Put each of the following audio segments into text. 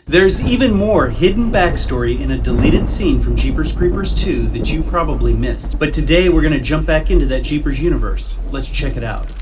There's even more hidden backstory in a deleted scene from Jeepers Creepers 2 that you probably missed. But today we're going to jump back into that Jeepers universe. Let's check it out.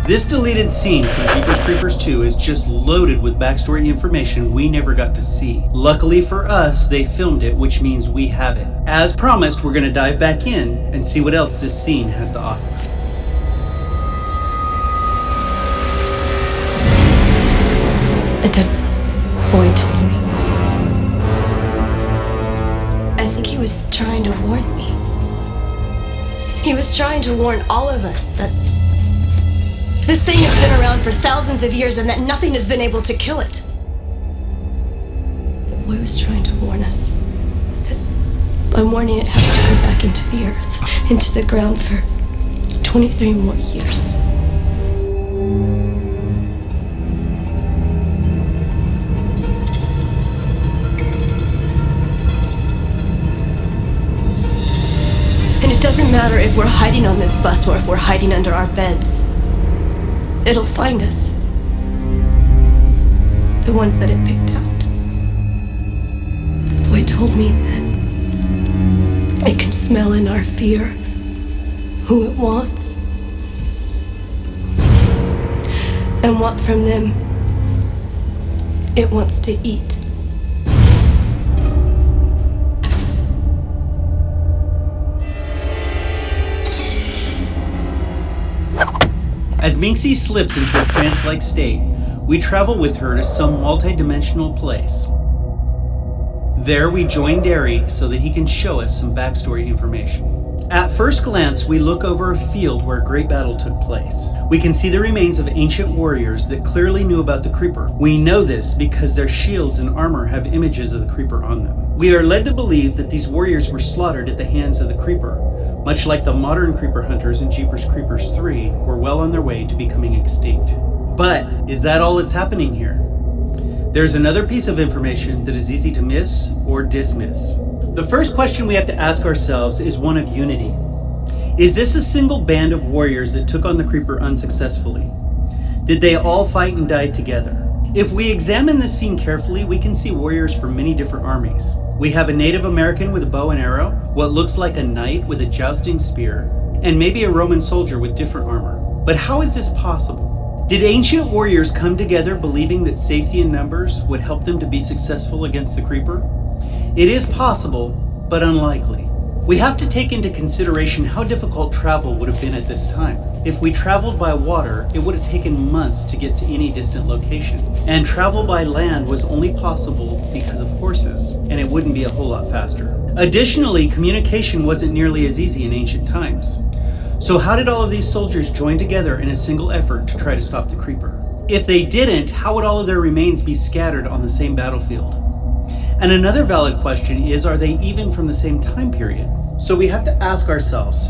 This deleted scene from Jeepers Creepers 2 is just loaded with backstory information we never got to see. Luckily for us, they filmed it, which means we have it. As promised, we're going to dive back in and see what else this scene has to offer. A dead boy told me. I think he was trying to warn me. He was trying to warn all of us that this thing has been around for thousands of years and that nothing has been able to kill it. The boy was trying to warn us that by morning it has to go back into the earth, into the ground for 23 more years. And it doesn't matter if we're hiding on this bus or if we're hiding under our beds. It'll find us. The ones that it picked out. The boy told me that it can smell in our fear who it wants and what from them it wants to eat. As Minxie slips into a trance-like state, we travel with her to some multi-dimensional place. There we join Derry so that he can show us some backstory information. At first glance, we look over a field where a great battle took place. We can see the remains of ancient warriors that clearly knew about the Creeper. We know this because their shields and armor have images of the Creeper on them. We are led to believe that these warriors were slaughtered at the hands of the Creeper, much like the modern creeper hunters in Jeepers Creepers 3 were well on their way to becoming extinct. But is that all that's happening here? There's another piece of information that is easy to miss or dismiss. The first question we have to ask ourselves is one of unity. Is this a single band of warriors that took on the Creeper unsuccessfully? Did they all fight and die together? If we examine this scene carefully, we can see warriors from many different armies. We have a Native American with a bow and arrow, what looks like a knight with a jousting spear, and maybe a Roman soldier with different armor. But how is this possible? Did ancient warriors come together believing that safety in numbers would help them to be successful against the Creeper? It is possible, but unlikely. We have to take into consideration how difficult travel would have been at this time. If we traveled by water, it would have taken months to get to any distant location. And travel by land was only possible because of horses, and it wouldn't be a whole lot faster. Additionally, communication wasn't nearly as easy in ancient times. So how did all of these soldiers join together in a single effort to try to stop the Creeper? If they didn't, how would all of their remains be scattered on the same battlefield? And another valid question is, are they even from the same time period? So we have to ask ourselves,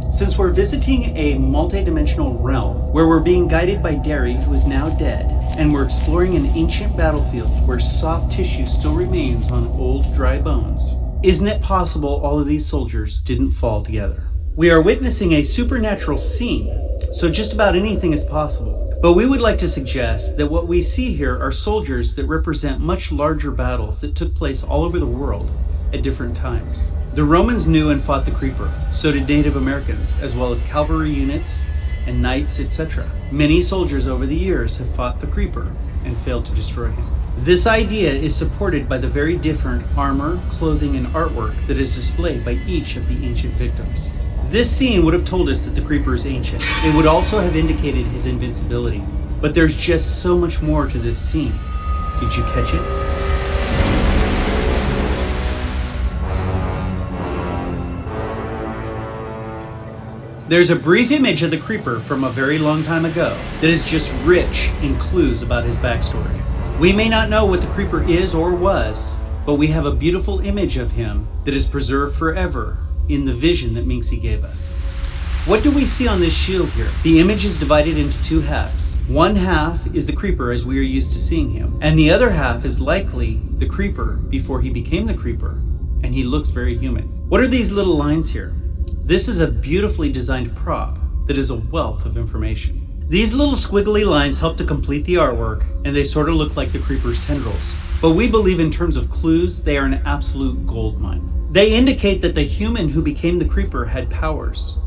since we're visiting a multi-dimensional realm where we're being guided by Derry, who is now dead, and we're exploring an ancient battlefield where soft tissue still remains on old dry bones, isn't it possible all of these soldiers didn't fall together? We are witnessing a supernatural scene, so just about anything is possible. But we would like to suggest that what we see here are soldiers that represent much larger battles that took place all over the world at different times. The Romans knew and fought the Creeper, so did Native Americans, as well as cavalry units and knights, etc. Many soldiers over the years have fought the Creeper and failed to destroy him. This idea is supported by the very different armor, clothing, and artwork that is displayed by each of the ancient victims. This scene would have told us that the Creeper is ancient. It would also have indicated his invincibility. But there's just so much more to this scene. Did you catch it? There's a brief image of the Creeper from a very long time ago that is just rich in clues about his backstory. We may not know what the Creeper is or was, but we have a beautiful image of him that is preserved forever in the vision that Minxie gave us. What do we see on this shield here? The image is divided into two halves. One half is the Creeper as we are used to seeing him, and the other half is likely the Creeper before he became the Creeper, and he looks very human. What are these little lines here? This is a beautifully designed prop that is a wealth of information. These little squiggly lines help to complete the artwork, and they sort of look like the creeper's tendrils. But we believe in terms of clues, they are an absolute goldmine. They indicate that the human who became the creeper had powers.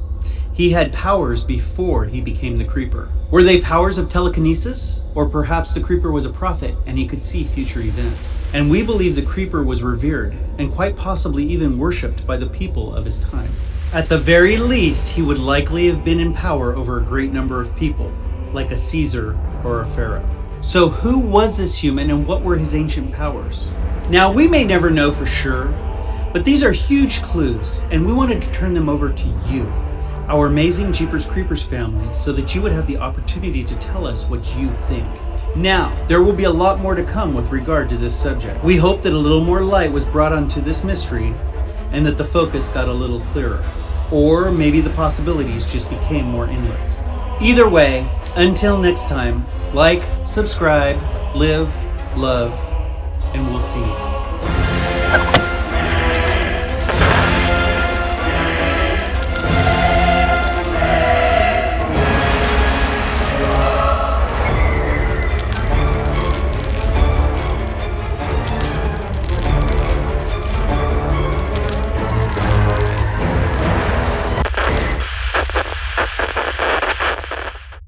He had powers before he became the creeper. Were they powers of telekinesis? Or perhaps the creeper was a prophet and he could see future events. And we believe the creeper was revered and quite possibly even worshipped by the people of his time. At the very least, he would likely have been in power over a great number of people, like a Caesar or a pharaoh. So who was this human and what were his ancient powers? Now, we may never know for sure, but these are huge clues, and we wanted to turn them over to you, our amazing Jeepers Creepers family, so that you would have the opportunity to tell us what you think. Now, there will be a lot more to come with regard to this subject. We hope that a little more light was brought onto this mystery, and that the focus got a little clearer. Or maybe the possibilities just became more endless. Either way, until next time, like, subscribe, live, love, and we'll see you.